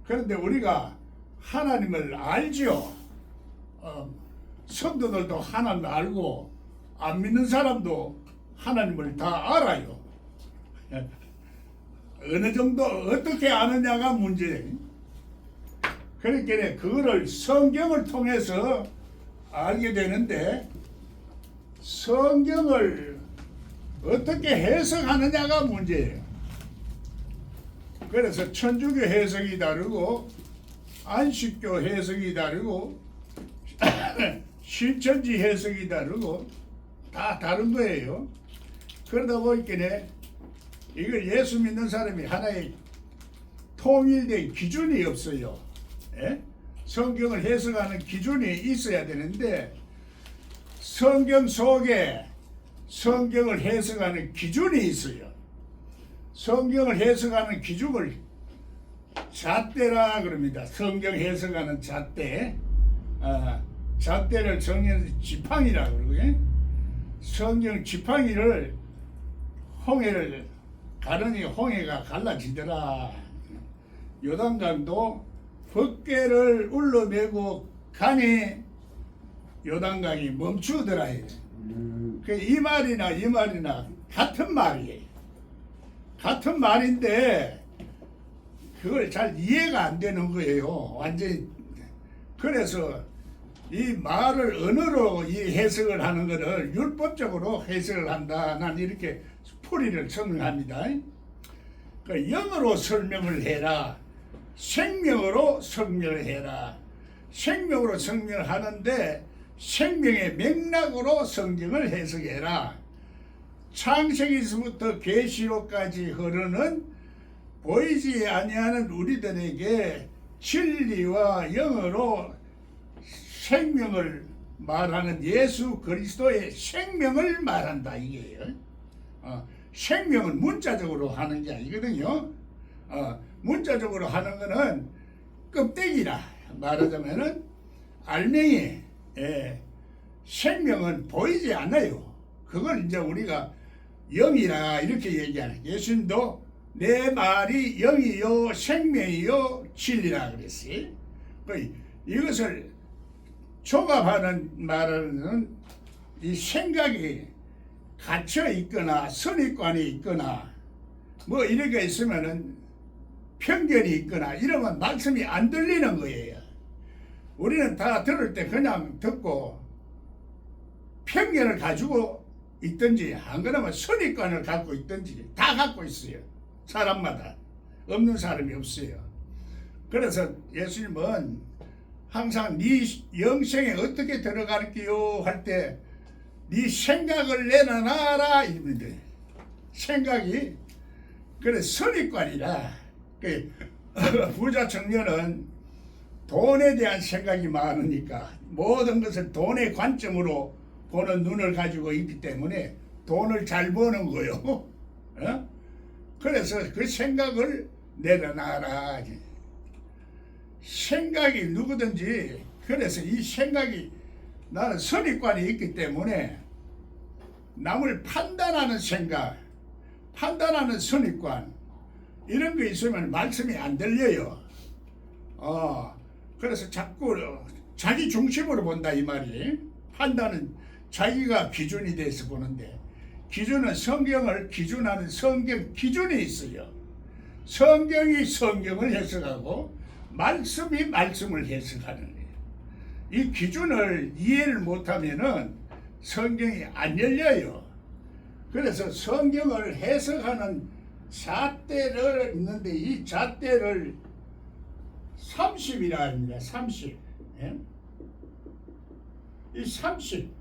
그런데 우리가 하나님을 알지요. 성도들도 하나님을 알고 안 믿는 사람도 하나님을 다 알아요. 어느 정도 어떻게 아느냐가 문제예요. 그러니까 그거를 성경을 통해서 알게 되는데 성경을 어떻게 해석하느냐가 문제예요. 그래서 천주교 해석이 다르고 안식교 해석이 다르고 실천지 해석이 다르고 다 다른 거예요. 그러다 보니까 이걸 예수 믿는 사람이 하나의 통일된 기준이 없어요. 예? 성경을 해석하는 기준이 있어야 되는데 성경 속에 성경을 해석하는 기준이 있어요. 성경을 해석하는 기준을 잣대라 그럽니다. 성경 해석하는 잣대. 잣대를 성경 지팡이라 그러고요. 성경 지팡이를 홍해를 가르니 홍해가 갈라지더라. 요단강도 헛개를 울러매고 가니 요단강이 멈추더라. 이 말이나 같은 말이에요. 같은 말인데 그걸 잘 이해가 안 되는 거예요. 완전히. 그래서 이 말을 언어로 이 해석을 하는 것을 율법적으로 해석을 한다. 난 이렇게 풀이를 설명합니다. 그 영어로 설명을 해라. 생명으로 설명을 해라. 생명으로 설명을 하는데 생명의 맥락으로 성경을 해석해라. 창세기서부터 계시록까지 흐르는 보이지 아니하는 우리들에게 진리와 영어로 생명을 말하는 예수 그리스도의 생명을 말한다 이게요. 생명은 문자적으로 하는 게 아니거든요. 문자적으로 하는 거는 껍데기라 말하자면은 알맹이. 생명은 보이지 않아요. 그걸 이제 우리가 영이라 이렇게 얘기하는. 예수님도 내 말이 영이요 생명이요 진리라 그랬어요. 이것을 종합하는 말은 이 생각이 갇혀 있거나 선입관이 있거나 뭐 이렇게 있으면은 편견이 있거나 이러면 말씀이 안 들리는 거예요. 우리는 다 들을 때 그냥 듣고 편견을 가지고 있든지 안 그러면 선입관을 갖고 있든지 다 갖고 있어요. 사람마다. 없는 사람이 없어요. 그래서 예수님은 항상 네 영생에 어떻게 들어갈게요 할 때 네 생각을 내놔라 이러면 돼. 생각이 그래 선입관이라. 부자 청년은 돈에 대한 생각이 많으니까 모든 것을 돈의 관점으로 보는 눈을 가지고 있기 때문에 돈을 잘 버는 거요. 그래서 그 생각을 내려놔라. 생각이 누구든지 그래서 이 생각이 나는 선입관이 있기 때문에 남을 판단하는 생각, 판단하는 선입관 이런 거 있으면 말씀이 안 들려요. 그래서 자꾸 자기 중심으로 본다 이 말이. 판단은 자기가 기준이 돼서 보는데 기준은 성경을 기준하는 성경 기준이 있어요. 성경이 성경을 해석하고 말씀이 말씀을 해석하는 거예요. 이 기준을 이해를 못하면은 성경이 안 열려요. 그래서 성경을 해석하는 잣대를 있는데 이 잣대를 30이라 합니다. 30. 이 30.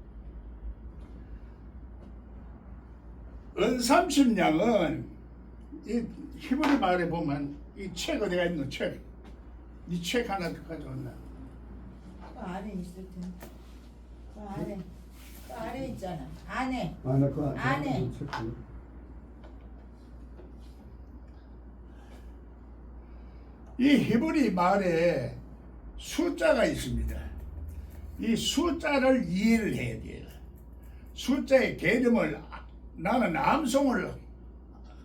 은삼십냥은 이 히브리 말에 보면 이 책 어디가 있노? 책. 이 책 하나 더 가져왔나? 그 안에 있을 텐데. 그 안에. 그 안에 있잖아. 안에. 안에. 이 히브리 말에 숫자가 있습니다. 이 숫자를 이해를 해야 돼요. 숫자의 개념을 나는 암송을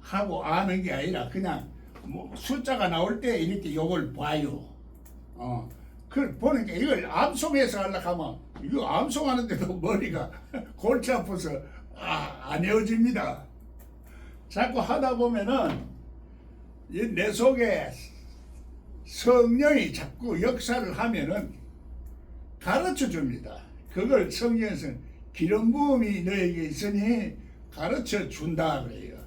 하고 아는 게 아니라 그냥 뭐 숫자가 나올 때 이렇게 요걸 봐요. 그 보니까 이걸 암송해서 하려고 하면 이거 암송하는데도 머리가 골치 아파서 안 헤어집니다. 자꾸 하다 보면은 내 속에 성령이 자꾸 역사를 하면은 가르쳐 줍니다. 그걸 성경에서 기름 부음이 너에게 있으니 가르쳐 준다 그래요.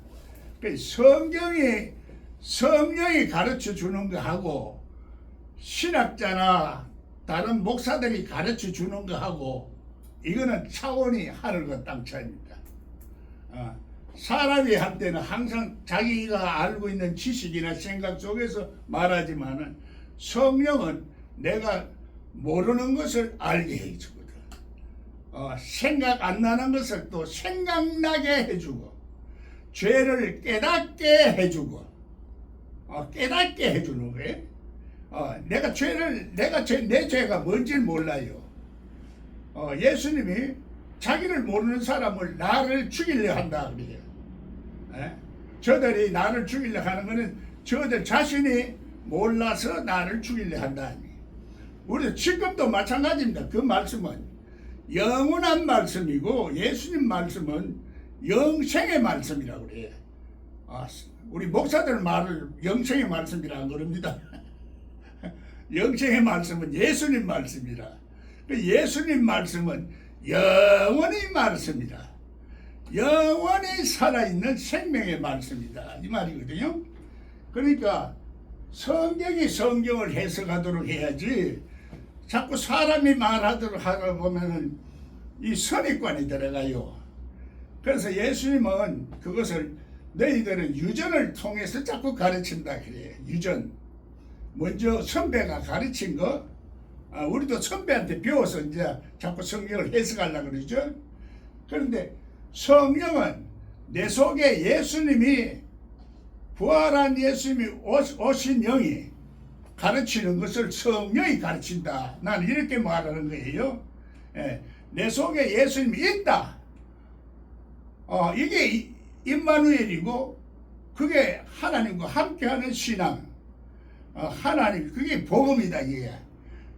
성령이 가르쳐 주는 거하고 신학자나 다른 목사들이 가르쳐 주는 거하고 이거는 차원이 하늘과 땅 차이입니다. 사람이 할 때는 항상 자기가 알고 있는 지식이나 생각 속에서 말하지만은 성령은 내가 모르는 것을 알게 해주거든. 생각 안 나는 것을 또 생각나게 해주고, 죄를 깨닫게 해주고, 깨닫게 해주는 거예요. 내 죄가 뭔지 몰라요. 예수님이 자기를 모르는 사람을 나를 죽이려 한다 그래요. 저들이 나를 죽이려 하는 것은 저들 자신이 몰라서 나를 죽이려 한다니. 우리 지금도 마찬가지입니다. 그 말씀은 영원한 말씀이고 예수님 말씀은 영생의 말씀이라고 그래요. 우리 목사들 말을 영생의 말씀이라 안 그럽니다. 영생의 말씀은 예수님 말씀이라. 예수님 말씀은 영원히 말씀이다. 영원히 살아있는 생명의 말씀이다. 이 말이거든요. 그러니까 성경이 성경을 해석하도록 해야지 자꾸 사람이 말하도록 하다 보면은 이 선입관이 들어가요. 그래서 예수님은 그것을 너희들은 유전을 통해서 자꾸 가르친다 그래요. 유전. 먼저 선배가 가르친 거, 우리도 선배한테 배워서 이제 자꾸 성경을 해석하려고 그러죠. 그런데 성령은 내 속에 예수님이 부활한 예수님이 오신 영이 가르치는 것을 성령이 가르친다. 나는 이렇게 말하는 거예요. 내 속에 예수님이 있다. 이게 임마누엘이고 그게 하나님과 함께하는 신앙. 하나님 그게 복음이다 이게.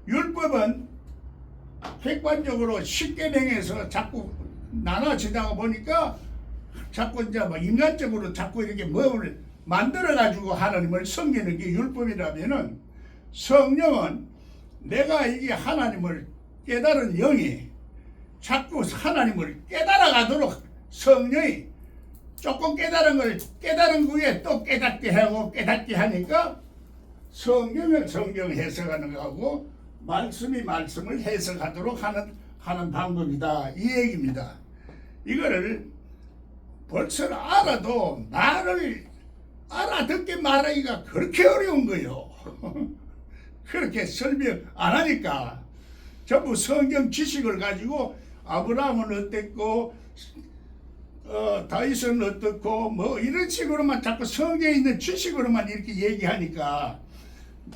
율법은 객관적으로 십계명에서 자꾸 나눠지다가 보니까 자꾸 이제 막 인간적으로 자꾸 이렇게 뭐를 만들어 가지고 하나님을 섬기는 게 율법이라면은 성령은 내가 이게 하나님을 깨달은 영이 자꾸 하나님을 깨달아 가도록 성령이 조금 깨달은 걸 깨달은 후에 또 깨닫게 하고 깨닫게 하니까 성경을 성경 해석하는 거하고 말씀이 말씀을 해석하도록 하는 방법이다 이 얘기입니다. 이거를 벌써 알아도 말을 알아듣게 말하기가 그렇게 어려운 거예요. 그렇게 설명 안 하니까 전부 성경 지식을 가지고 아브라함은 어땠고 다윗은 어떻고 뭐 이런 식으로만 자꾸 성경에 있는 지식으로만 이렇게 얘기하니까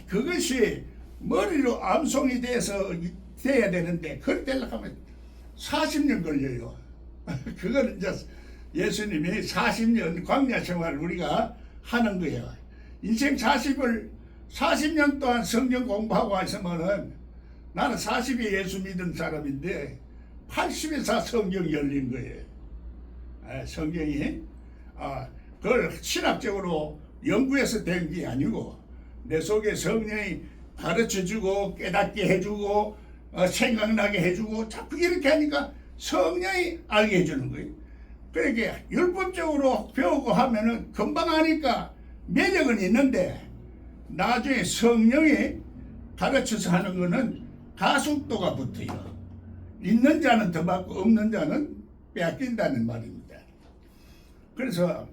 그것이 머리로 암송이 돼야 되는데 그걸 되려고 하면 40년 걸려요. 그걸 이제 예수님이 40년 광야 생활을 우리가 하는 거예요. 인생 40년 동안 성경 공부하고 왔으면은 나는 40에 예수 믿은 사람인데 80에서 성경 열린 거예요. 성경이 그걸 신학적으로 연구해서 된 게 아니고 내 속에 성령이 가르쳐주고 깨닫게 해주고 생각나게 해주고 자꾸 이렇게 하니까 성령이 알게 해주는 거예요. 그러니까 율법적으로 배우고 하면은 금방 하니까 매력은 있는데 나중에 성령이 가르쳐서 하는 거는 가속도가 붙어요. 있는 자는 더 받고 없는 자는 빼앗긴다는 말입니다. 그래서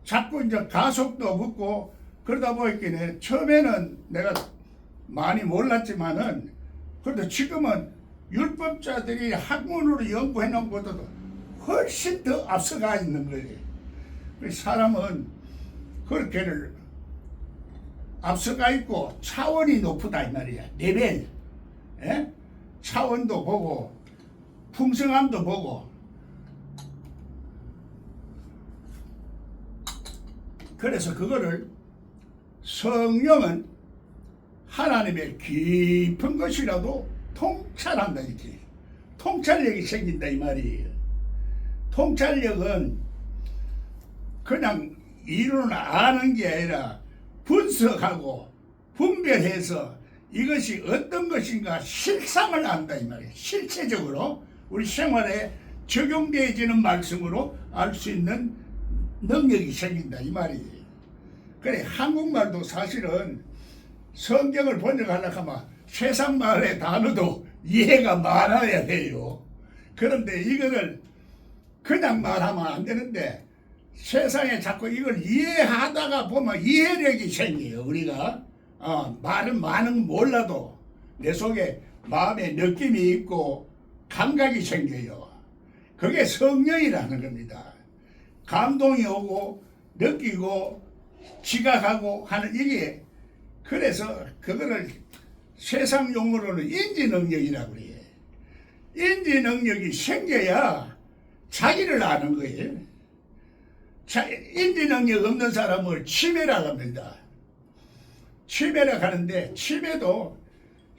자꾸 이제 가속도 붙고 그러다 보니까 처음에는 내가 많이 몰랐지만은 그래도 지금은 율법자들이 학문으로 연구해 놓은 것보다도 훨씬 더 앞서가 있는 거예요. 사람은 그렇게를 앞서가 있고 차원이 높다 이 말이야. 레벨, 차원도 보고 풍성함도 보고 그래서 그거를 성령은 하나님의 깊은 것이라도 통찰한다 이렇게. 통찰력이 생긴다 이 말이에요. 통찰력은 그냥 이론을 아는 게 아니라 분석하고 분별해서 이것이 어떤 것인가 실상을 안다 이 말이에요. 실체적으로 우리 생활에 적용되어지는 말씀으로 알 수 있는 능력이 생긴다 이 말이에요. 그래 한국말도 사실은 성경을 번역하려고 하면 세상 말의 단어도 이해가 많아야 돼요. 그런데 이거를 그냥 말하면 안 되는데 세상에 자꾸 이걸 이해하다가 보면 이해력이 생겨요. 우리가 말은 많은 몰라도 내 속에 마음에 느낌이 있고 감각이 생겨요. 그게 성령이라는 겁니다. 감동이 오고 느끼고 지각하고 하는 이게 그래서 그거를 세상 용어로는 인지 능력이라고 그래요. 인지 능력이 생겨야 자기를 아는 거예요. 인지 능력 없는 사람을 치매라고 합니다. 치매라고 하는데 치매도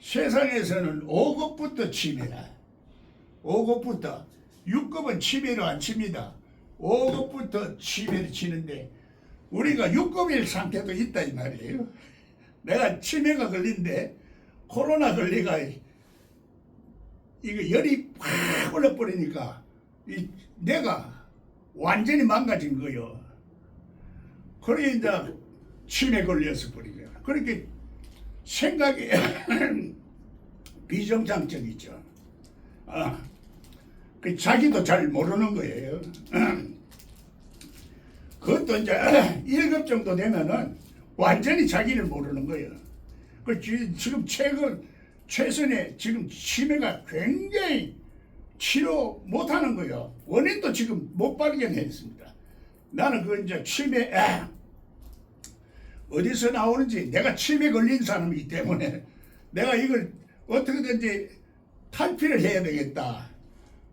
세상에서는 5급부터 치매라. 5급부터 6급은 치매로 안 칩니다. 5급부터 치매를 치는데 우리가 6급일 상태도 있다 이 말이에요. 내가 치매가 걸린데 코로나 걸리가 이거 열이 확 올라버리니까 내가 완전히 망가진 거요. 그래 이제 치매 걸려서 버리고요. 그렇게 생각이 비정상적이죠. 그 자기도 잘 모르는 거예요. 그것도 이제 1급 정도 되면은 완전히 자기를 모르는 거예요. 그 지금 최선에 지금 치매가 굉장히 치료 못하는 거예요. 원인도 지금 못 발견했습니다. 나는 그 이제 치매 어디서 나오는지 내가 치매 걸린 사람이기 때문에 내가 이걸 어떻게든지 탈피를 해야 되겠다.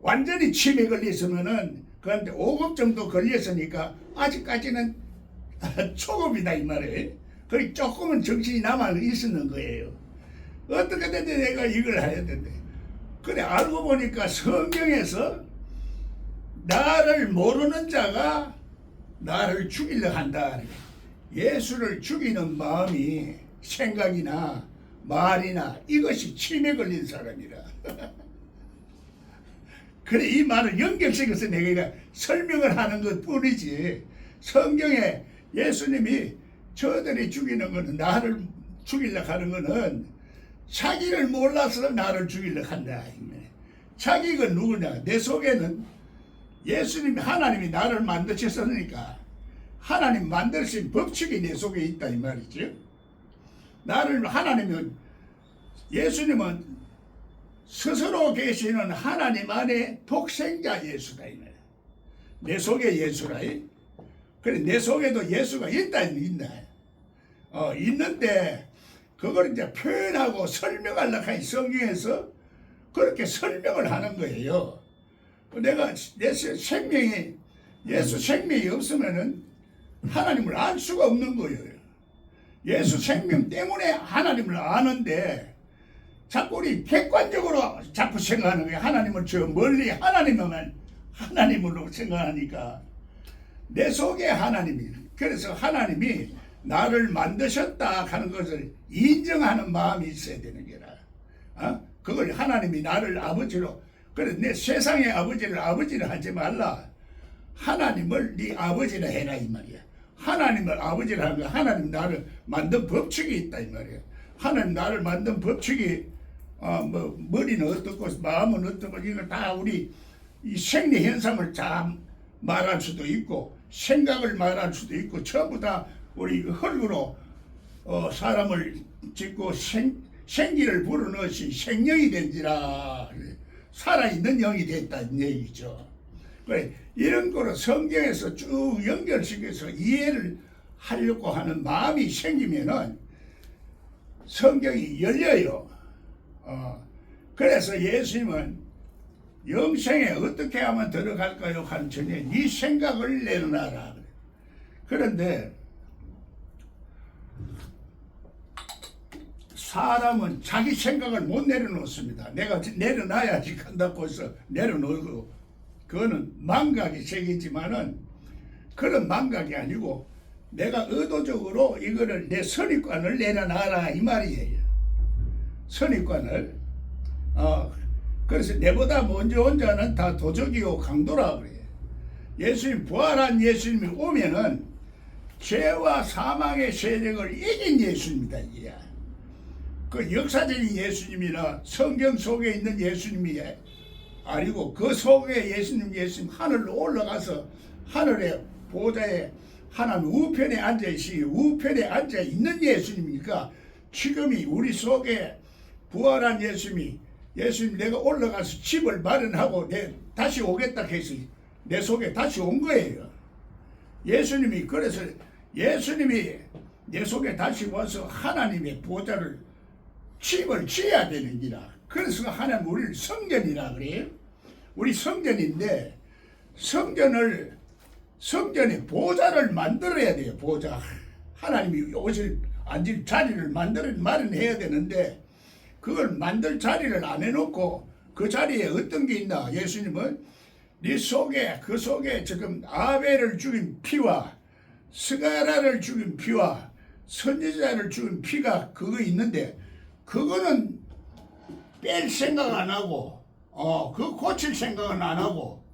완전히 치매 걸렸으면은 그런데 5급 정도 걸렸으니까 아직까지는 초급이다 이 말이에요. 그리고 조금은 정신이 남아 있었는 거예요. 어떻게든지 내가 이걸 해야 된대. 그래 알고 보니까 성경에서 나를 모르는 자가 나를 죽이려 한다. 예수를 죽이는 마음이 생각이나 말이나 이것이 치매 걸린 사람이라. 그래 이 말을 연결시켜서 내가 설명을 하는 것 뿐이지 성경에 예수님이 저들이 죽이는 거는 나를 죽이려고 하는 거는 자기를 몰라서 나를 죽이려고 한다. 자기가 누구냐? 내 속에는 예수님이 하나님이 나를 만드셨으니까 하나님 만드신 법칙이 내 속에 있다 이 말이죠. 나를 하나님은 예수님은 스스로 계시는 하나님 안에 독생자 예수다 이 말이야. 내 속에 예수라. 그래 내 속에도 예수가 있다 있나? 있는데 그걸 이제 표현하고 설명하려고 하니 성경에서 그렇게 설명을 하는 거예요. 내가 예수 생명이 없으면은 하나님을 알 수가 없는 거예요. 예수 생명 때문에 하나님을 아는데 자꾸 우리 객관적으로 자꾸 생각하는 거예요. 하나님을 저 멀리 하나님으로 생각하니까 내 속에 하나님이 그래서 하나님이 나를 만드셨다 하는 것을 인정하는 마음이 있어야 되는 게라. 그걸 하나님이 나를 아버지로 그래 내 세상의 아버지를 하지 말라. 하나님을 네 아버지라 해라 이 말이야. 하나님을 아버지라 하는 거 하나님 나를 만든 법칙이 있다 이 말이야. 하나님 나를 만든 법칙이 머리는 어떻고 마음은 어떻고 이거 다 우리 이 생리 현상을 다 말할 수도 있고 생각을 말할 수도 있고 전부 다 우리 흙으로 사람을 짓고 생기를 불어넣으시 생명이 된지라 살아있는 영이 됐다는 얘기죠. 그래 이런 거로 성경에서 쭉 연결시켜서 이해를 하려고 하는 마음이 생기면은 성경이 열려요. 그래서 예수님은 영생에 어떻게 하면 들어갈까요? 한 전에 네 생각을 내놔라. 그런데 사람은 자기 생각을 못 내려놓습니다. 내가 내려놔야지 간다고 해서 내려놓고, 그거는 망각의 세계지만은 그런 망각이 아니고 내가 의도적으로 이거를 내 선입관을 내려놔라 이 말이에요. 선입관을. 그래서 내보다 먼저 온 자는 다 도적이요 강도라 그래요. 예수님, 부활한 예수님이 오면은 죄와 사망의 세력을 이긴 예수님이다 이게. 그 역사적인 예수님이나 성경 속에 있는 예수님이 아니고 그 속에 예수님 하늘로 올라가서 하늘의 보좌에 하나님 우편에 앉아 있는 예수님이니까 지금이 우리 속에 부활한 예수님 내가 올라가서 집을 마련하고 다시 오겠다 해서 내 속에 다시 온 거예요. 예수님이 그래서 예수님이 내 속에 다시 와서 하나님의 보좌를 집을 지어야 되는 기라. 그래서 하나님 우리를 성전이라 그래요. 우리 성전인데 성전에 보좌를 만들어야 돼요. 보좌. 하나님이 앉을 자리를 마련해야 되는데 그걸 만들 자리를 안 해놓고 그 자리에 어떤 게 있나? 예수님은 그 속에 지금 아벨을 죽인 피와 스가랴를 죽인 피와 선지자를 죽인 피가 그거 있는데 그거는 뺄 생각 안 하고 그거 고칠 생각은 안 하고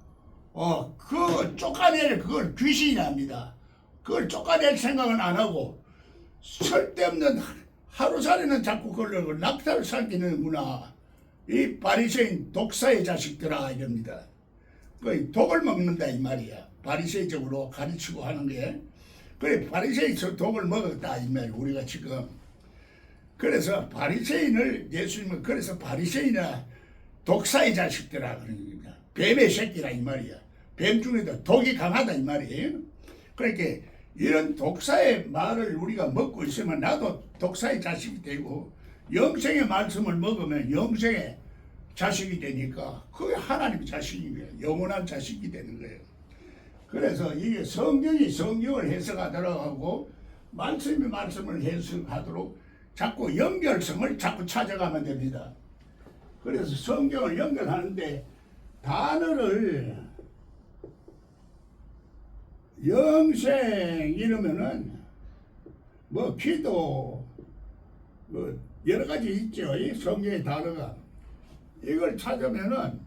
그 쫓아낼 그걸 귀신이 합니다. 그걸 쫓아낼 생각은 안 하고 쓸데없는 하루살이는 자꾸 그걸 낙타를 삼키는구나. 이 바리새인 독사의 자식들아 이럽니다. 그 독을 먹는다 이 말이야. 바리새인적으로 가르치고 하는 게. 그래 바리새인 독을 먹었다 이 말이야. 우리가 지금. 그래서 바리새인을 예수님은 그래서 바리새인이나 독사의 자식들아 그런 겁니다. 뱀의 새끼라 이 말이야. 뱀 중에도 독이 강하다 이 말이에요. 그러니까 이런 독사의 말을 우리가 먹고 있으면 나도 독사의 자식이 되고 영생의 말씀을 먹으면 영생의 자식이 되니까 그게 하나님의 자식인 거예요. 영원한 자식이 되는 거예요. 그래서 이게 성경이 성경을 해석하도록 하고 말씀이 말씀을 해석하도록 자꾸 연결성을 자꾸 찾아가면 됩니다. 그래서 성경을 연결하는데 단어를 영생 이러면은 뭐 기도 뭐 여러 가지 있죠. 이 성경의 단어가 이걸 찾으면은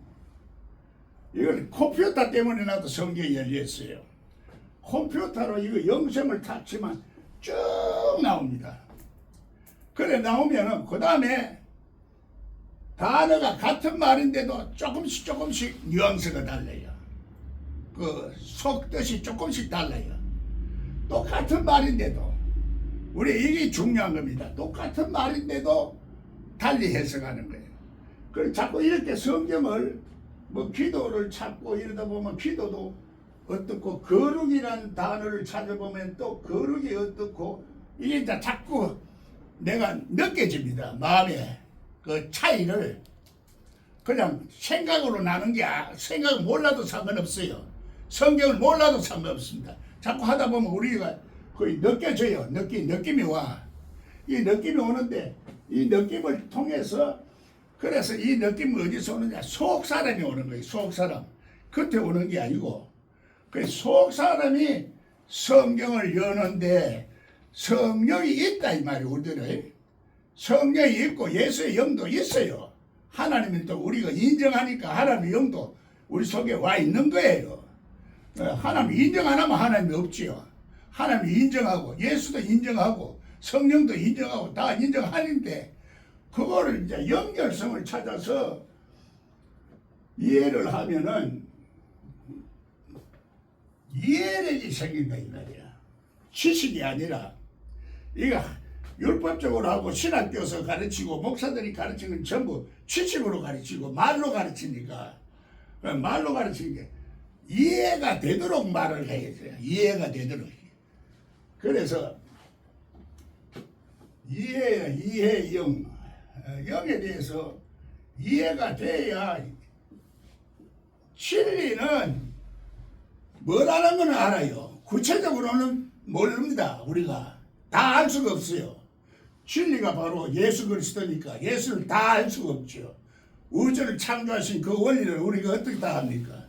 이걸 컴퓨터 때문에 나도 성경이 열렸어요. 컴퓨터로 이거 영생을 찾지만 쭉 나옵니다. 그래 나오면은 그 다음에 단어가 같은 말인데도 조금씩 뉘앙스가 달라요. 그 속뜻이 조금씩 달라요. 똑같은 말인데도 우리 이게 중요한 겁니다. 똑같은 말인데도 달리 해석하는 거예요. 그래서 자꾸 이렇게 성경을 뭐 기도를 찾고 이러다 보면 기도도 어떻고 거룩이라는 단어를 찾아보면 또 거룩이 어떻고 이게 이제 자꾸 내가 느껴집니다. 마음에 그 차이를 그냥 생각으로 나는 게 생각 몰라도 상관없어요. 성경을 몰라도 상관없습니다. 자꾸 하다 보면 우리가 거의 느껴져요. 느낌이 와. 이 느낌이 오는데 이 느낌을 통해서 그래서 이 느낌은 어디서 오느냐? 속 사람이 오는 거예요. 속 사람. 겉에 오는 게 아니고 그 속 사람이 성경을 여는데 성령이 있다 이 말이에요. 우리들은 성령이 있고 예수의 영도 있어요. 하나님은 또 우리가 인정하니까 하나님의 영도 우리 속에 와 있는 거예요. 하나님 인정 안 하면 하나님이 없지요. 하나님이 인정하고 예수도 인정하고 성령도 인정하고 다 인정하는데 그거를 이제 연결성을 찾아서 이해를 하면은 이해력이 생긴다 이 말이야. 지식이 아니라 이거 율법적으로 하고 신학교에서 가르치고 목사들이 가르치는 건 전부 지식으로 가르치고 말로 가르치니까 말로 가르치는 게 이해가 되도록 말을 해야죠. 이해가 되도록. 그래서 이해 영에 대해서 이해가 돼야 진리는 뭐라는 건 알아요. 구체적으로는 모릅니다. 우리가 다 알 수가 없어요. 진리가 바로 예수 그리스도니까 예수를 다 알 수가 없죠. 우주를 창조하신 그 원리를 우리가 어떻게 다 합니까?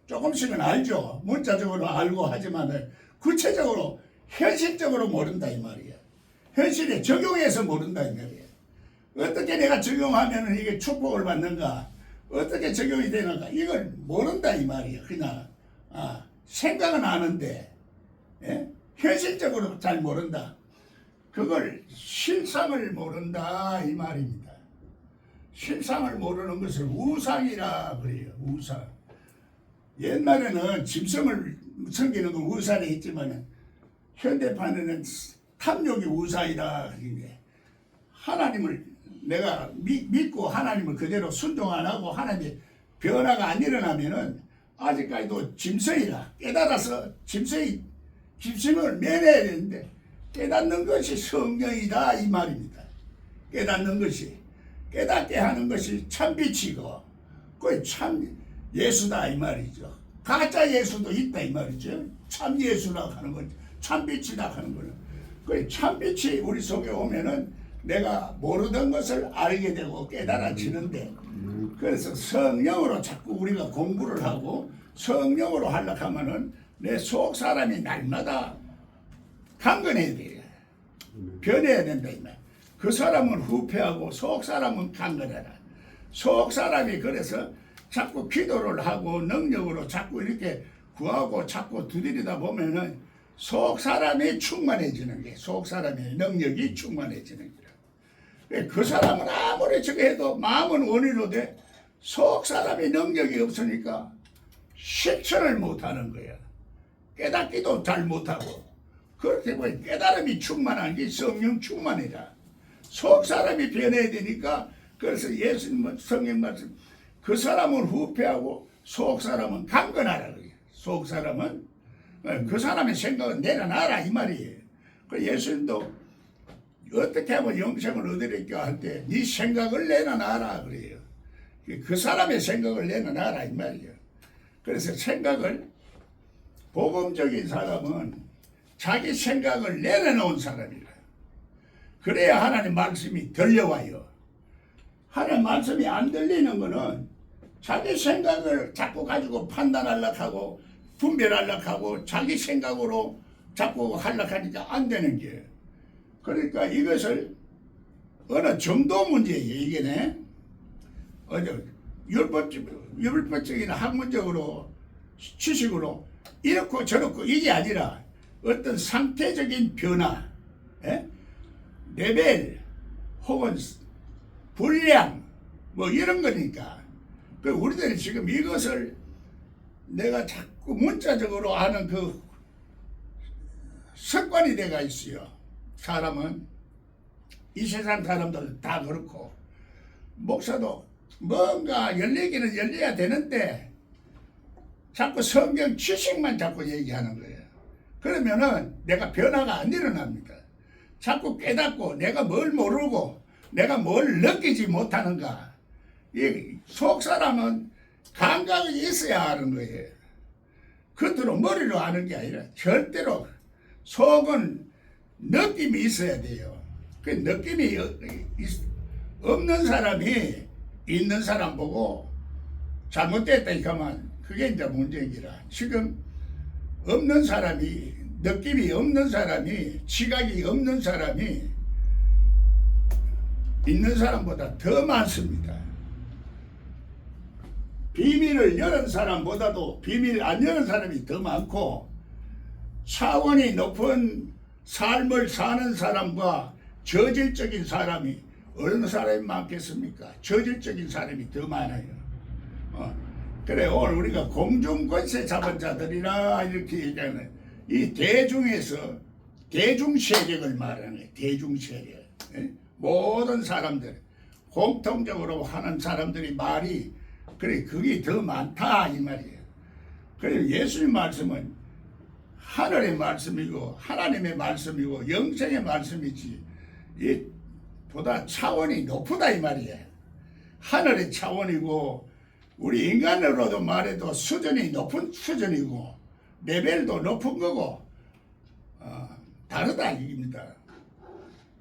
조금씩은 알죠. 문자적으로 알고 하지만 구체적으로 현실적으로 모른다 이 말이야. 현실에 적용해서 모른다 이 말이야. 어떻게 내가 적용하면 이게 축복을 받는가, 어떻게 적용이 되는가, 이걸 모른다 이 말이야. 그냥 생각은 아는데 현실적으로 잘 모른다. 그걸 실상을 모른다 이 말입니다. 실상을 모르는 것을 우상이라 그래요. 우상. 옛날에는 짐승을 섬기는 건 우상이 있지만 현대판에는 탐욕이 우상이다. 그게 하나님을 내가 믿고 하나님을 그대로 순종 안 하고 하나님의 변화가 안 일어나면은 아직까지도 짐승이라 깨달아서 짐승을 면해야 되는데 깨닫는 것이 성령이다 이 말입니다. 깨닫는 것이 깨닫게 하는 것이 참빛이고 그게 참 예수다 이 말이죠. 가짜 예수도 있다 이 말이죠. 참 예수라고 하는 거죠. 참빛이다 하는 거는 그 참빛이 우리 속에 오면은 내가 모르던 것을 알게 되고 깨달아지는데, 그래서 성령으로 자꾸 우리가 공부를 하고 성령으로 하려고 하면은 내 속 사람이 날마다 강건해야 돼요. 변해야 된다 이 말. 그 사람은 후패하고 속 사람은 강건해라. 속 사람이 그래서 자꾸 기도를 하고 능력으로 자꾸 이렇게 구하고 자꾸 두드리다 보면은 속 사람이 충만해지는 게, 속 사람의 능력이 충만해지는 거라. 그 사람은 아무리 저거 해도 마음은 원의로 돼. 속 사람의 능력이 없으니까 실천을 못하는 거야. 깨닫기도 잘 못하고. 그렇게 보니 깨달음이 충만한 게 성령 충만이라. 속 사람이 변해야 되니까, 그래서 예수님 성령 말씀, 그 사람은 후패하고 속 사람은 강건하라 그래요. 속 사람은 그 사람의 생각은 내려놔라 이 말이에요. 그 예수님도 어떻게 하면 영생을 얻으리까 할 때 네 생각을 내려놔라 그래요. 그 사람의 생각을 내려놔라 이 말이에요. 그래서 생각을, 복음적인 사람은 자기 생각을 내려놓은 사람이라. 그래야 하나님 말씀이 들려와요. 하나님 말씀이 안 들리는 거는 자기 생각을 자꾸 가지고 판단하려고 하고 분별하려고 하고 자기 생각으로 자꾸 하려고 하니까 안 되는 게예요. 그러니까 이것을 어느 정도 문제예요. 이게네. 율법적인 학문적으로 지식으로 이렇고 저렇고 이게 아니라 어떤 상태적인 변화, 레벨 혹은 분량 뭐 이런 거니까. 그 우리들이 지금 이것을 내가 자꾸 문자적으로 하는 그 습관이 돼가 있어요. 사람은 이 세상 사람들 다 그렇고, 목사도 뭔가 열리기는 열려야 되는데 자꾸 성경 지식만 자꾸 얘기하는 거예요. 그러면은 내가 변화가 안 일어납니다. 자꾸 깨닫고 내가 뭘 모르고 내가 뭘 느끼지 못하는가. 이 속 사람은 감각이 있어야 하는 거예요. 겉으로 머리로 아는 게 아니라 절대로 속은 느낌이 있어야 돼요. 그 느낌이 없는 사람이 있는 사람 보고 잘못됐다 이거만, 그게 이제 문제이라. 지금 없는 사람이, 느낌이 없는 사람이, 지각이 없는 사람이 있는 사람보다 더 많습니다. 비밀을 여는 사람보다도 비밀 안 여는 사람이 더 많고, 차원이 높은 삶을 사는 사람과 저질적인 사람이 어느 사람이 많겠습니까? 저질적인 사람이 더 많아요. 그래 오늘 우리가 공중권세 잡은 자들이라 이렇게 얘기하는, 이 대중에서 대중세력을 말하는 거예요. 대중세력. 모든 사람들 공통적으로 하는 사람들이 말이 그래 그게 더 많다 이 말이에요. 그래서 예수님 말씀은 하늘의 말씀이고 하나님의 말씀이고 영생의 말씀이지, 이 보다 차원이 높다 이 말이에요. 하늘의 차원이고 우리 인간으로도 말해도 수준이 높은 수준이고 레벨도 높은 거고 다르다 이겁니다.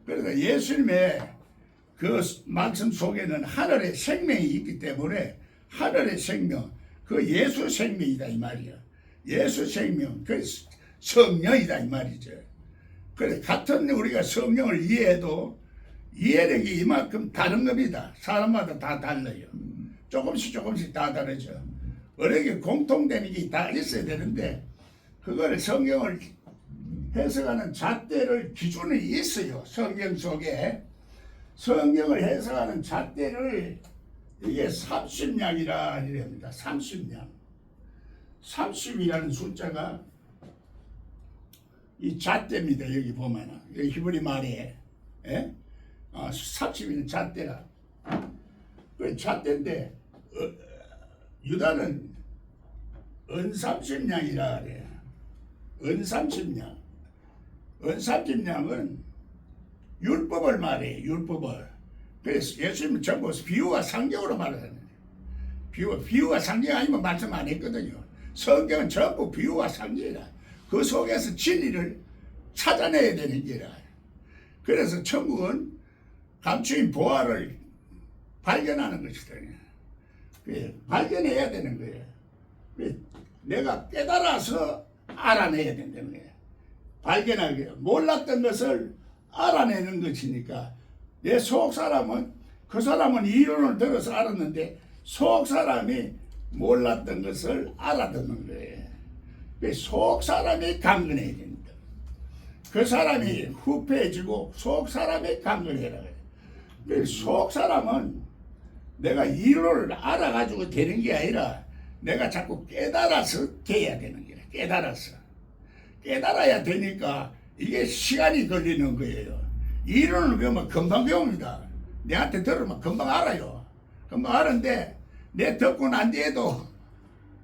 그래서 예수님의 그 말씀 속에는 하늘의 생명이 있기 때문에 하늘의 생명, 그 예수 생명이다 이 말이야. 예수 생명, 그 성령이다 이 말이죠. 그래 같은 우리가 성령을 이해해도 이해력이 이만큼 다른 겁니다. 사람마다 다 달라요. 조금씩 다 다르죠. 어떻게 공통되는 게 다 있어야 되는데 그걸 성경을 해석하는 잣대를 기준이 있어요. 성경 속에 성경을 해석하는 잣대를 이게 30냥이라 이랍니다. 30냥. 30이라는 숫자가 이 잣대입니다. 여기 보면은 여기 히브리 말에 30이는 잣대라. 그 잣대인데 유다는 은30냥이라 그래. 은30냥. 은30냥은 율법을 말해. 율법을. 그래서 예수님은 전부 비유와 상경으로 말하는 비유와 상경 아니면 말씀 안 했거든요. 성경은 전부 비유와 상경이라. 그 속에서 진리를 찾아내야 되는 게라. 그래서 천국은 감추인 보화를 발견하는 것이거든요. 발견해야 되는 거예요. 내가 깨달아서 알아내야 된다는 거예요. 발견하게 몰랐던 것을 알아내는 것이니까 내 속 사람은 그 사람은 이론을 들어서 알았는데 속 사람이 몰랐던 것을 알아듣는 거예요. 속 사람이 강건해야 됩니다. 그 사람이 후패해지고 속 사람이 강건해라. 속 사람은 내가 이론을 알아가지고 되는 게 아니라 내가 자꾸 깨달아서 돼야 되는 거야. 깨달아야 되니까 이게 시간이 걸리는 거예요. 이론을 배우면 금방 배웁니다. 내한테 들으면 금방 알아요. 금방 아는데 내 듣고는 안 돼도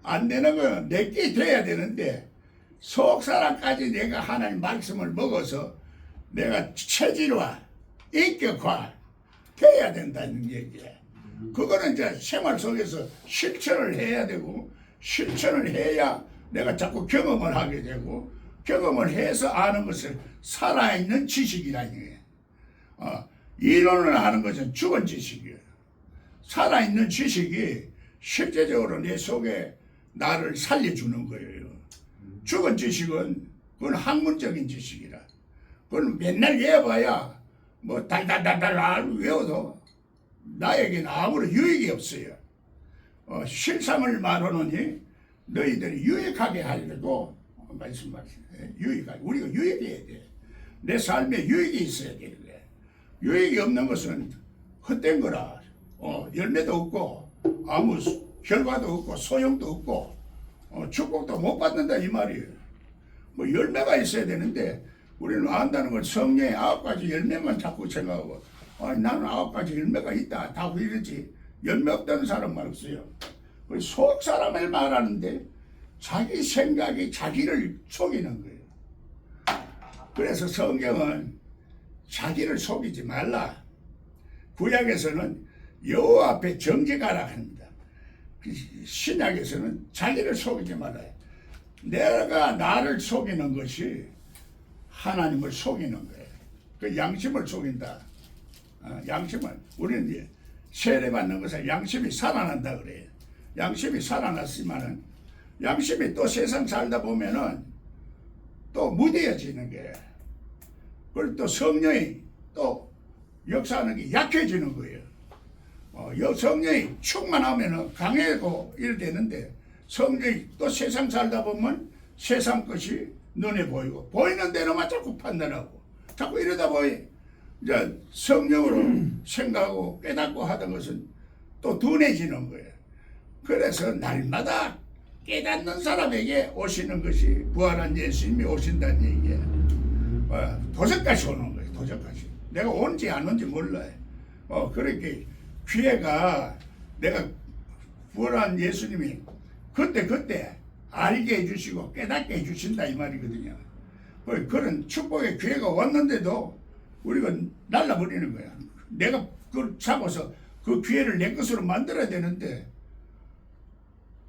안 되는 건 내게 돼야 되는데 속 사람까지 내가 하나님 말씀을 먹어서 내가 체질화, 인격화 돼야 된다는 얘기야. 그거는 이제 생활 속에서 실천을 해야 되고 실천을 해야 내가 자꾸 경험을 하게 되고 경험을 해서 아는 것을 살아있는 지식이라는 거예요. 이론을 하는 것은 죽은 지식이에요. 살아있는 지식이 실제적으로 내 속에 나를 살려주는 거예요. 죽은 지식은 그건 학문적인 지식이라. 그건 맨날 외워봐야 뭐 달달달달 외워도 나에게는 아무런 유익이 없어요. 실상을 말하느니 너희들이 유익하게 하려고 말씀하시네. 유익하게. 우리가 유익해야 돼. 내 삶에 유익이 있어야 되는 거야. 유익이 없는 것은 헛된 거라. 열매도 없고 아무 결과도 없고 소용도 없고 축복도 못 받는다 이 말이에요. 뭐 열매가 있어야 되는데 우리는 안다는 걸 성령의 9가지 열매만 자꾸 생각하고 나는 9가지 열매가 있다 다 이러지 열매 없다는 사람만 없어요. 속 사람을 말하는데 자기 생각이 자기를 속이는 거예요. 그래서 성경은 자기를 속이지 말라. 구약에서는 여호와 앞에 정직하라 합니다. 신약에서는 자기를 속이지 말아요. 내가 나를 속이는 것이 하나님을 속이는 거예요. 그 양심을 속인다. 양심을 우리는 이제 세례받는 것을 양심이 살아난다 그래요. 양심이 살아났지만은 양심이 또 세상 살다 보면은 또 무뎌지는 거예요. 그리고 또 성령이 또 역사하는 게 약해지는 거예요. 성령이 충만하면은 강해고 이래 되는데 성령이 또 세상 살다 보면 세상 것이 눈에 보이고 보이는 대로만 자꾸 판단하고 자꾸 이러다 보니 이제 성령으로 생각하고 깨닫고 하던 것은 또 둔해지는 거예요. 그래서 날마다 깨닫는 사람에게 오시는 것이 부활한 예수님이 오신다는 얘기예요. 도적까지 오는 거예요. 도적까지. 내가 온지 안 온지 몰라요. 그렇게 기회가 내가 부활한 예수님이 그때 알게 해주시고 깨닫게 해주신다 이 말이거든요. 그런 축복의 기회가 왔는데도 우리가 날라버리는 거야. 내가 그걸 잡아서 그 기회를 내 것으로 만들어야 되는데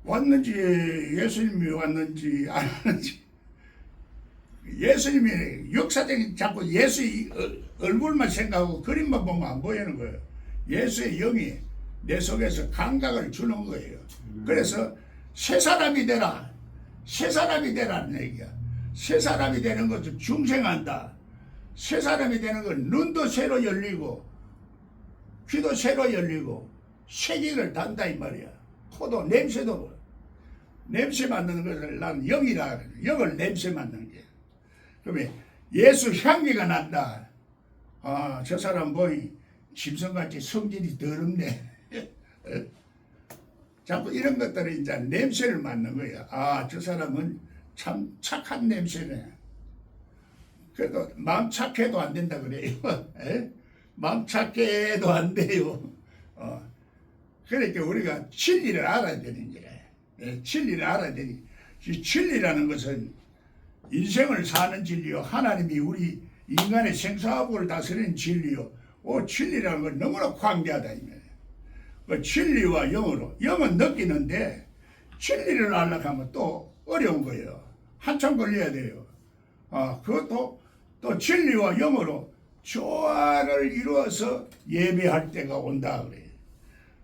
왔는지 예수님이 왔는지 안 왔는지 예수님이 역사적인 자꾸 예수의 얼굴만 생각하고 그림만 보면 안 보이는 거예요. 예수의 영이 내 속에서 감각을 주는 거예요. 그래서 새 사람이 되라. 새 사람이 되라는 얘기야. 새 사람이 되는 것도 중생한다. 새 사람이 되는 건 눈도 새로 열리고 귀도 새로 열리고 세기를 단다 이 말이야. 코도 냄새도 냄새 맡는 것을 난 영이라 그래. 영을 냄새 맡는 게. 그러면 예수 향기가 난다. 아, 저 사람 보니 짐승같이 성질이 더럽네. 자꾸 이런 것들이 이제 냄새를 맡는 거야. 아, 저 사람은 참 착한 냄새네. 그래도 마음 착해도 안 된다 그래요. 마음 착해도 안 돼요. 그러니까 우리가 진리를 알아야 되는 거야. 진리를 알아야 되니. 진리라는 것은 인생을 사는 진리요. 하나님이 우리 인간의 생사하고를 다스리는 진리요. 진리라는 건 너무나 광대하다. 그 진리와 영으로. 영은 느끼는데 진리를 알려고 하면 또 어려운 거예요. 한참 걸려야 돼요. 그것도 또 진리와 영으로 조화를 이루어서 예배할 때가 온다 그래요.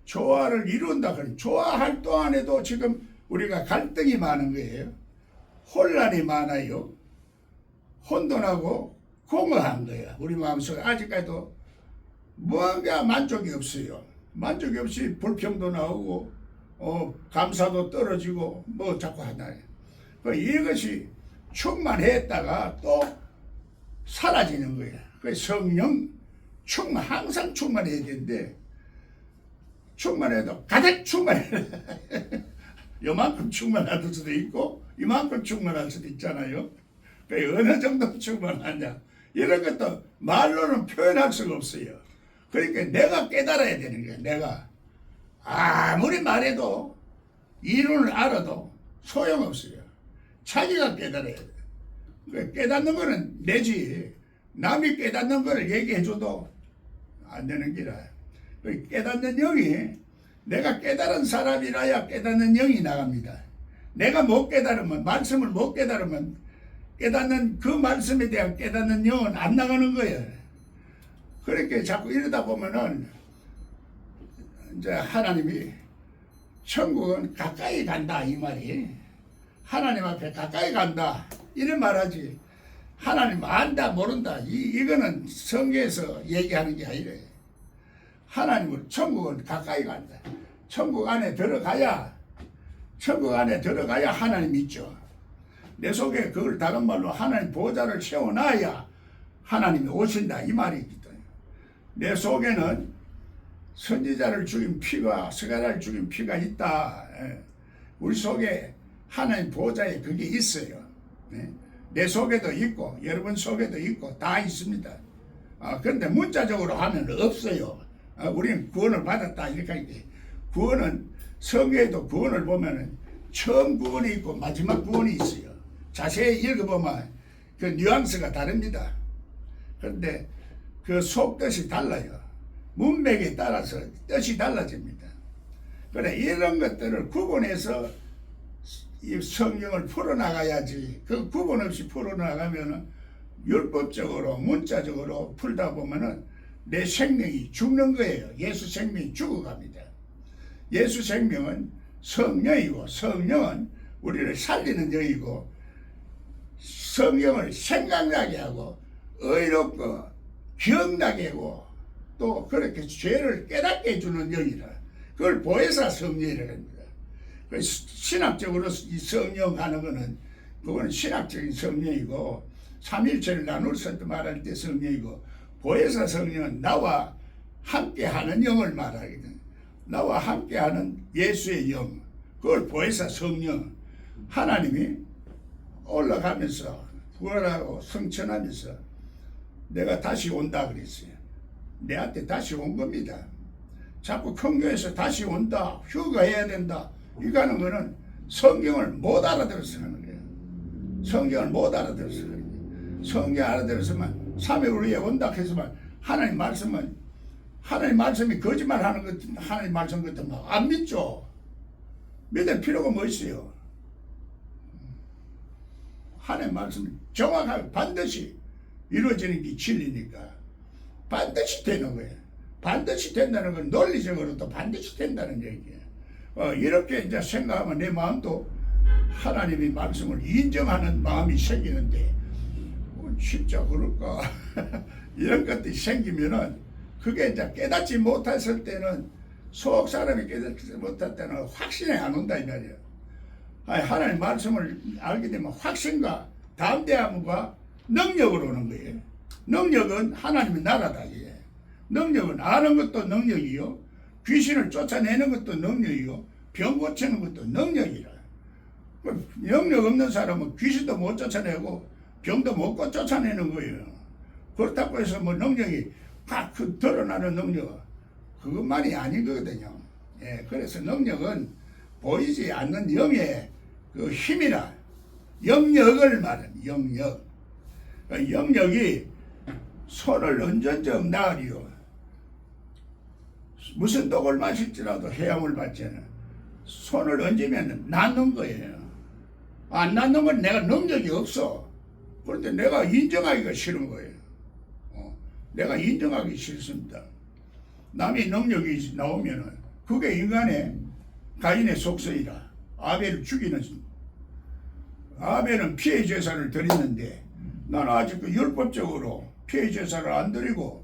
조화를 이룬다 그래. 조화할 동안에도 지금 우리가 갈등이 많은 거예요. 혼란이 많아요. 혼돈하고 공허한 거야. 우리 마음속에 아직까지도 뭔가 만족이 없어요. 만족이 없이 불평도 나오고 감사도 떨어지고 뭐 자꾸 하나요. 이것이 충만했다가 또 사라지는 거야. 성령 항상 충만해야 되는데 충만해도 가득 충만해. 요만큼 충만할 수도 있고 이만큼 충만할 수도 있잖아요. 어느 정도 충만하냐 이런 것도 말로는 표현할 수가 없어요. 그러니까 내가 깨달아야 되는 거야. 내가 아무리 말해도 이론을 알아도 소용없어요. 자기가 깨달아야 돼. 깨닫는 거는 내지 남이 깨닫는 거를 얘기해줘도 안 되는 기라. 깨닫는 영이 내가 깨달은 사람이라야 깨닫는 영이 나갑니다. 내가 못 깨달으면 말씀을 못 깨달으면 깨닫는 그 말씀에 대한 깨닫는 영은 안 나가는 거예요. 그렇게 자꾸 이러다 보면은 이제 하나님이 천국은 가까이 간다 이 말이. 하나님 앞에 가까이 간다 이런 말하지. 하나님 안다 모른다 이거는 성경에서 얘기하는 게 아니래. 하나님은 천국은 가까이 간다. 천국 안에 들어가야 하나님 있죠. 내 속에 그걸 다른 말로 하나님 보좌를 세워놔야 하나님이 오신다 이 말이거든. 내 속에는 선지자를 죽인 피가 스가랴를 죽인 피가 있다. 우리 속에 하나님 보좌에 그게 있어요. 내 속에도 있고 여러분 속에도 있고 다 있습니다. 그런데 문자적으로 하면 없어요. 우리는 구원을 받았다 이렇게 하는데 구원은 성경에도 구원을 보면은 처음 구원이 있고 마지막 구원이 있어요. 자세히 읽어보면 그 뉘앙스가 다릅니다. 그런데 그 속뜻이 달라요. 문맥에 따라서 뜻이 달라집니다. 그래 이런 것들을 구분해서 이 성경을 풀어나가야지. 그 구분 없이 풀어나가면은 율법적으로 문자적으로 풀다 보면은 내 생명이 죽는 거예요. 예수 생명이 죽어갑니다. 예수 생명은 성령이고 성령은 우리를 살리는 영이고 성경을 생각나게 하고 의롭고 기억나게 하고 또 그렇게 죄를 깨닫게 해주는 영이라. 그걸 보혜사 성령이라고 합니다. 신학적으로 이 성령 하는 거는 그거는 신학적인 성령이고 삼일체를 나눠서 말할 때 성령이고 보혜사 성령은 나와 함께하는 영을 말하거든. 나와 함께하는 예수의 영, 그걸 보혜사 성령. 하나님이 올라가면서 부활하고 성천하면서 내가 다시 온다 그랬어요. 내한테 다시 온 겁니다. 자꾸 큰 교회에서 다시 온다, 휴가해야 된다 이거 하는 거는 성경을 못 알아들어서 하는 거예요. 성경을 못 알아들어서 하는 거예요. 성경 알아들었으면 3일 후에 온다 해서만 하나님 말씀이 거짓말하는 것, 하나님 말씀 같은 거 안 믿죠. 믿을 필요가 뭐 있어요. 하나님 말씀이 정확하게 반드시 이루어지는 게 진리니까 반드시 되는 거예요. 반드시 된다는 건 논리적으로도 반드시 된다는 얘기예요. 이렇게 이제 생각하면 내 마음도 하나님의 말씀을 인정하는 마음이 생기는데 진짜 그럴까 이런 것들이 생기면은 그게 이제 깨닫지 못했을 때는 속 사람이 깨닫지 못할 때는 확신이 안 온다 이 말이에요. 하나님 말씀을 알게 되면 확신과 담대함과 능력으로 오는 거예요. 능력은 하나님의 나라다. 이게. 능력은 아는 것도 능력이요. 귀신을 쫓아내는 것도 능력이요. 병 고치는 것도 능력이라. 능력 없는 사람은 귀신도 못 쫓아내고 병도 못 쫓아내는 거예요. 그렇다고 해서 뭐 능력이 딱 드러나는 능력 그것만이 아닌 거거든요. 예, 그래서 능력은 보이지 않는 영의 그 힘이라 영역을 말하는 영역. 영역이 손을 얹은적 나으리요. 무슨 독을 마실지라도 해양을 받잖아. 손을 얹으면 낫는 거예요. 안 낫는 건 내가 능력이 없어. 그런데 내가 인정하기가 싫은 거예요. 내가 인정하기 싫습니다. 남의 능력이 나오면은 그게 인간의 가인의 속성이라. 아벨을 죽이는 아벨은 피해 제사를 드리는데 나는 아직 그 율법적으로 피해 제사를 안 드리고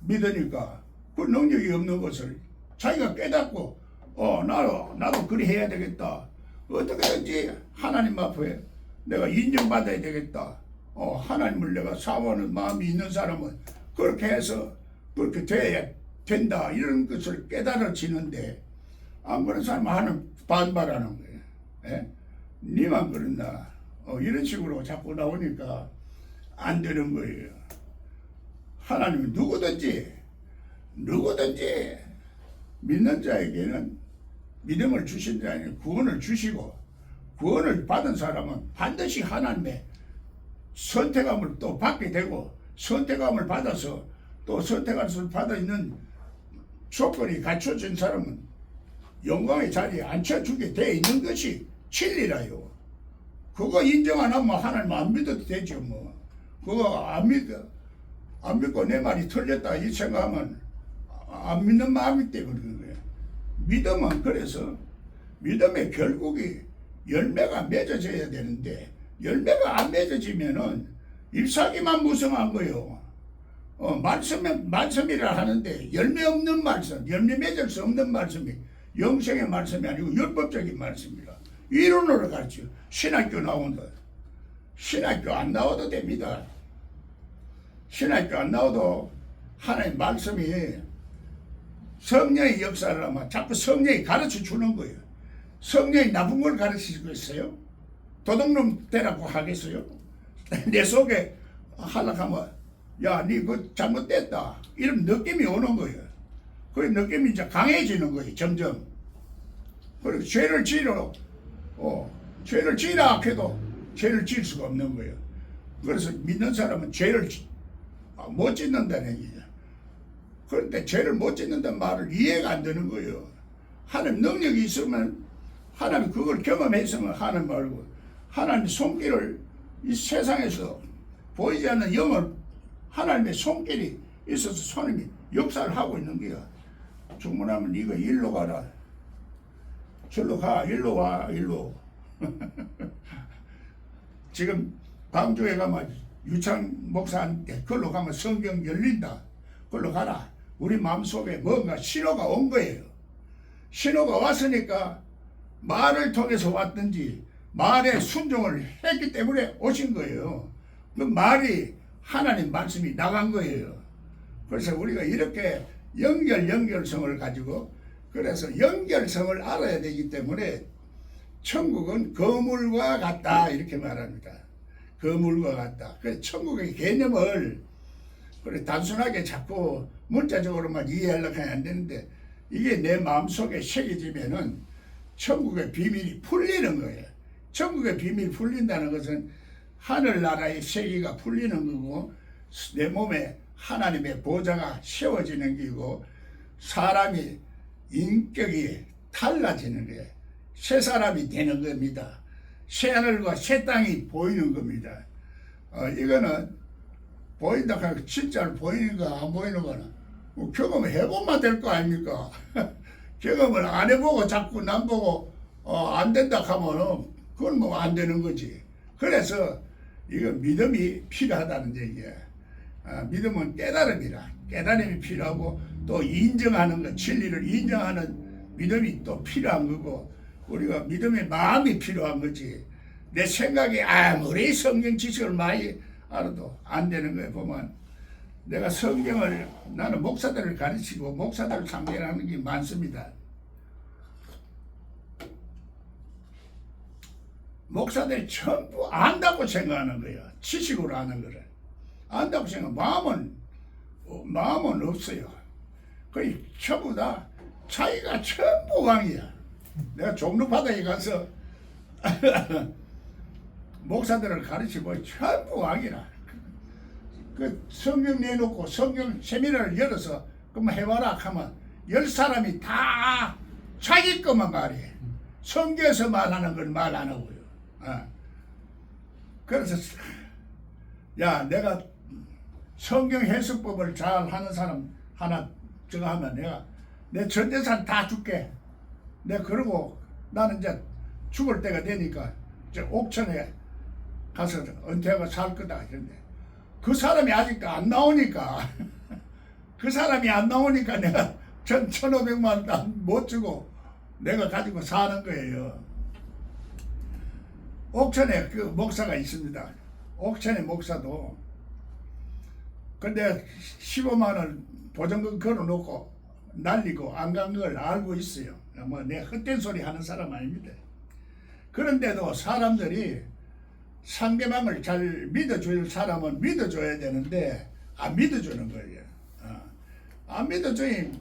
믿으니까 그 능력이 없는 것을 자기가 깨닫고 나도 그리 해야 되겠다. 어떻게든지 하나님 앞에 내가 인정받아야 되겠다. 하나님을 내가 사모하는 마음이 있는 사람은 그렇게 해서 그렇게 돼야 된다. 이런 것을 깨달아지는데 안 그런 사람은 하나님 반발하는 거예요. 예? 니만 그런다. 이런 식으로 자꾸 나오니까 안 되는 거예요. 하나님은 누구든지 믿는 자에게는 믿음을 주신 자에게는 구원을 주시고 구원을 받은 사람은 반드시 하나님의 선택함을 또 받게 되고 선택함을 받아서 또 선택함을 받아 있는 조건이 갖춰진 사람은 영광의 자리에 앉혀주게 되어 있는 것이 진리라요. 그거 인정 안 하면 하나님 안 믿어도 되죠 뭐. 그거 안 믿고 내 말이 틀렸다 이 생각하면 안 믿는 마음이 때문에 그런 거예요. 믿음은 그래서 믿음의 결국이 열매가 맺어져야 되는데 열매가 안 맺어지면은 잎사귀만 무성한 거예요. 말씀이라 하는데 열매 없는 말씀, 열매 맺을 수 없는 말씀이 영생의 말씀이 아니고 율법적인 말씀이라. 이론으로 가르쳐. 신학교 나온다. 신학교 안 나와도 됩니다. 신학교 안 나와도 하나님 말씀이 성령의 역사를 하면 자꾸 성령이 가르쳐 주는 거예요. 성령이 나쁜 걸 가르치고 있어요? 도둑놈 되라고 하겠어요? 내 속에 하락하면 야, 니 그거 잘못됐다. 이런 느낌이 오는 거예요. 그 느낌이 이제 강해지는 거예요. 점점. 그리고 죄를 지으라 해도 죄를 지을 수가 없는 거예요. 그래서 믿는 사람은 죄를 못 짓는다는 얘기죠. 그런데 죄를 못 짓는다는 말을 이해가 안 되는 거예요. 하나님 능력이 있으면 하나님 그걸 경험했으면 하나님 말고 하나님 손길을 이 세상에서 보이지 않는 영을 하나님의 손길이 있어서 손님이 역사를 하고 있는 거야. 주문하면 네가 일로 가라. 절로 가. 일로 와. 일로. 지금 광주에 가면 유창 목사한테 그걸로 가면 성경 열린다. 그걸로 가라. 우리 마음속에 뭔가 신호가 온 거예요. 신호가 왔으니까 말을 통해서 왔든지 말에 순종을 했기 때문에 오신 거예요. 그 말이 하나님 말씀이 나간 거예요. 그래서 우리가 이렇게 연결성을 가지고 그래서 연결성을 알아야 되기 때문에 천국은 거물과 같다 이렇게 말합니다. 거물과 같다. 그래서 천국의 개념을 그래 단순하게 자꾸 문자적으로만 이해하려고 하면 안 되는데 이게 내 마음속에 새겨지면은 천국의 비밀이 풀리는 거예요. 천국의 비밀이 풀린다는 것은 하늘나라의 세계가 풀리는 거고 내 몸에 하나님의 보좌가 세워지는 거고 사람이 인격이 달라지는 거예요. 새 사람이 되는 겁니다. 새하늘과 새 땅이 보이는 겁니다. 이거는 보인다 하고 진짜로 보이는가 안 보이는 거는 뭐 경험해보면 될 거 아닙니까? 경험을 안 해보고 자꾸 남 보고 안 된다 하면은 그건 뭐 안 되는 거지. 그래서 이거 믿음이 필요하다는 얘기야. 믿음은 깨달음이라. 깨달음이 필요하고 또 인정하는 것, 진리를 인정하는 믿음이 또 필요한 거고 우리가 믿음의 마음이 필요한 거지. 내 생각이 아무리 성경 지식을 많이 알아도 안 되는 거예요. 보면 내가 성경을 나는 목사들을 가르치고 목사들을 상대하는 게 많습니다. 목사들이 전부 안다고 생각하는 거예요. 지식으로 아는 거를 안다고 생각. 마음은 없어요. 거의 전부 다 자기가 전부 왕이야. 내가 종로바다에 가서 목사들을 가르치고 전부 왕이라. 그 성경 내놓고 성경 세미나를 열어서 그럼 해봐라 하면 10사람이 다 자기 것만 말해. 성경에서 말하는 걸 말 안 하고요. 그래서 야 내가 성경 해석법을 잘 하는 사람 하나 저거 하면 내가 내 전 재산 다 줄게. 내가 그러고 나는 이제 죽을 때가 되니까 이제 옥천에 가서 은퇴하고 살 거다 그런데 그 사람이 아직도 안 나오니까 그 사람이 안 나오니까 내가 1,500만 원 못 주고 내가 가지고 사는 거예요. 옥천에 그 목사가 있습니다. 옥천의 목사도 근데 15만 원 보증금 걸어놓고 날리고 안 간 걸 알고 있어요. 뭐 내 헛된 소리 하는 사람 아닙니다. 그런데도 사람들이 상대방을 잘 믿어줄 사람은 믿어줘야 되는데 안 믿어주는 거예요. 안 믿어주니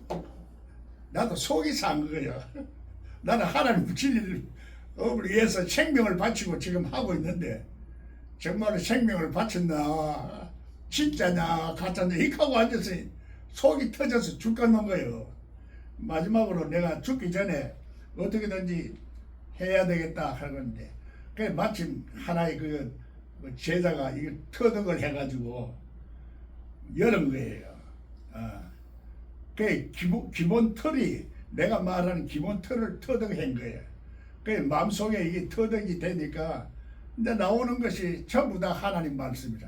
나도 속이 산 거예요. 나는 하나님 진리를 위해서 생명을 바치고 지금 하고 있는데 정말로 생명을 바쳤나 진짜냐 가짜냐 이렇게 하고 앉아서 속이 터져서 죽겠는 거예요. 마지막으로 내가 죽기 전에 어떻게든지 해야 되겠다 하는데 그 마침 하나의 그 제자가 이거 터득을 해가지고 열은 거예요. 그 기본 틀이 내가 말하는 기본 틀을 터득한 거예요. 그 마음속에 이게 터득이 되니까 이제 나오는 것이 전부 다 하나님 말씀이라.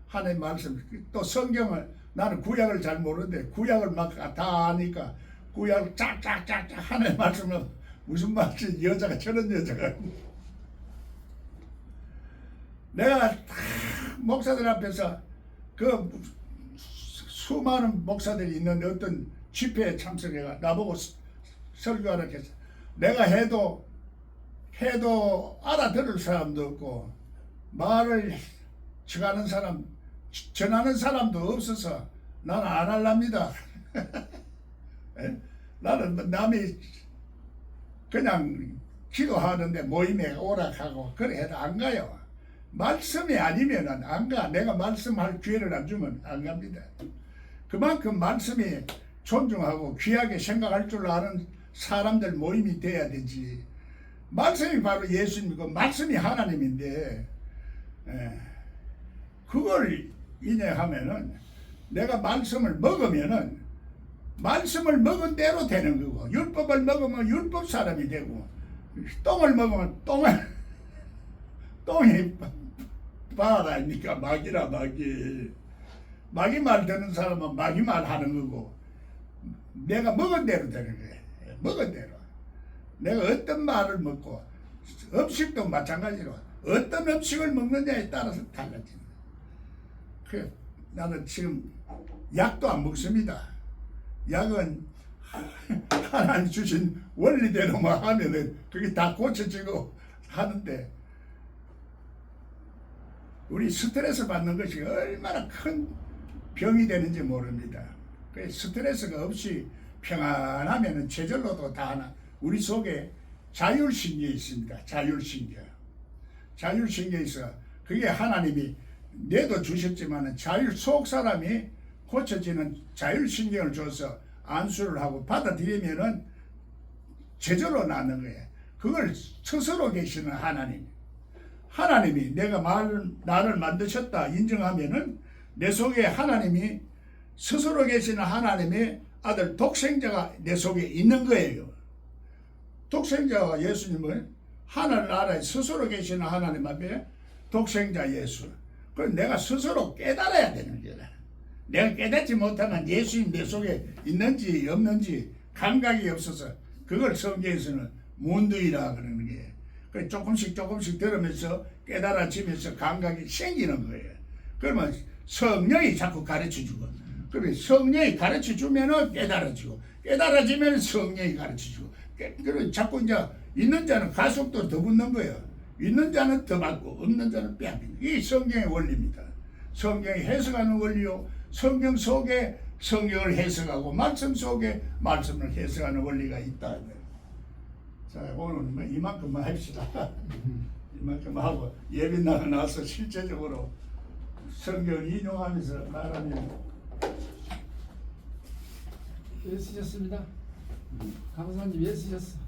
하나님 말씀. 또 성경을 나는 구약을 잘 모르는데 구약을 막 다 아니까 구약을 짝짝짝짝 하나님 말씀은 무슨 말인지 여자가 저런 여자가 내가 목사들 앞에서 그 수많은 목사들이 있는데 어떤 집회에 참석해가 나보고 설교하라 했어. 내가 해도 알아들을 사람도 없고 말을 전하는 사람 전하는 사람도 없어서 나는 안 할랍니다. 나는 남이 그냥 기도하는데 모임에 오락하고 그래 해도 안 가요. 말씀이 아니면은 안 가. 내가 말씀할 기회를 안 주면 안 갑니다. 그만큼 말씀이 존중하고 귀하게 생각할 줄 아는 사람들 모임이 돼야 되지. 말씀이 바로 예수님이고 말씀이 하나님인데 그걸 인해하면은 내가 말씀을 먹으면은 말씀을 먹은 대로 되는 거고 율법을 먹으면 율법 사람이 되고 똥을 먹으면 똥이 말 아닙니까? 마귀라 마귀. 마귀 말 듣는 사람은 마귀 말 하는 거고 내가 먹은 대로 되는 거예요. 먹은 대로. 내가 어떤 말을 먹고 음식도 마찬가지로 어떤 음식을 먹느냐에 따라서 달라집니다. 그 나는 지금 약도 안 먹습니다. 약은 하나님 주신 원리대로만 하면은 그게 다 고쳐지고 하는데 우리 스트레스 받는 것이 얼마나 큰 병이 되는지 모릅니다. 그 스트레스가 없이 평안하면은 저절로도 다 하나 우리 속에 자율신경이 있습니다. 자율신경이 있어. 그게 하나님이 내도 주셨지만은 속 사람이 고쳐지는 자율신경을 줘서 안수를 하고 받아들이면은 저절로 나는 거예요. 그걸 스스로 계시는 하나님. 하나님이 내가 나를 만드셨다 인정하면은 내 속에 하나님이 스스로 계시는 하나님의 아들 독생자가 내 속에 있는 거예요. 독생자가 예수님은 하늘나라에 스스로 계시는 하나님 앞에 독생자 예수. 그럼 내가 스스로 깨달아야 되는 거야. 내가 깨닫지 못하면 예수님 내 속에 있는지 없는지 감각이 없어서 그걸 성경에서는 문두이라 그러는 게. 그 조금씩 들으면서 깨달아지면서 감각이 생기는 거예요. 그러면 성령이 자꾸 가르쳐주고, 그러면 성령이 가르쳐주면은 깨달아지고, 깨달아지면 성령이 가르쳐주고, 그리고 자꾸 이제 있는 자는 가속도 더 붙는 거예요. 있는 자는 더 받고 없는 자는 빼앗기는. 이게 성경의 원리입니다. 성경이 해석하는 원리요. 성경 속에 성경을 해석하고 말씀 속에 말씀을 해석하는 원리가 있다. 자, 오늘은 뭐 이만큼만 합시다. 이만큼 하고 예배 나가서 실제적으로 성경을 인용하면서 말하면. 애쓰셨습니다. 강사님 애쓰셨어.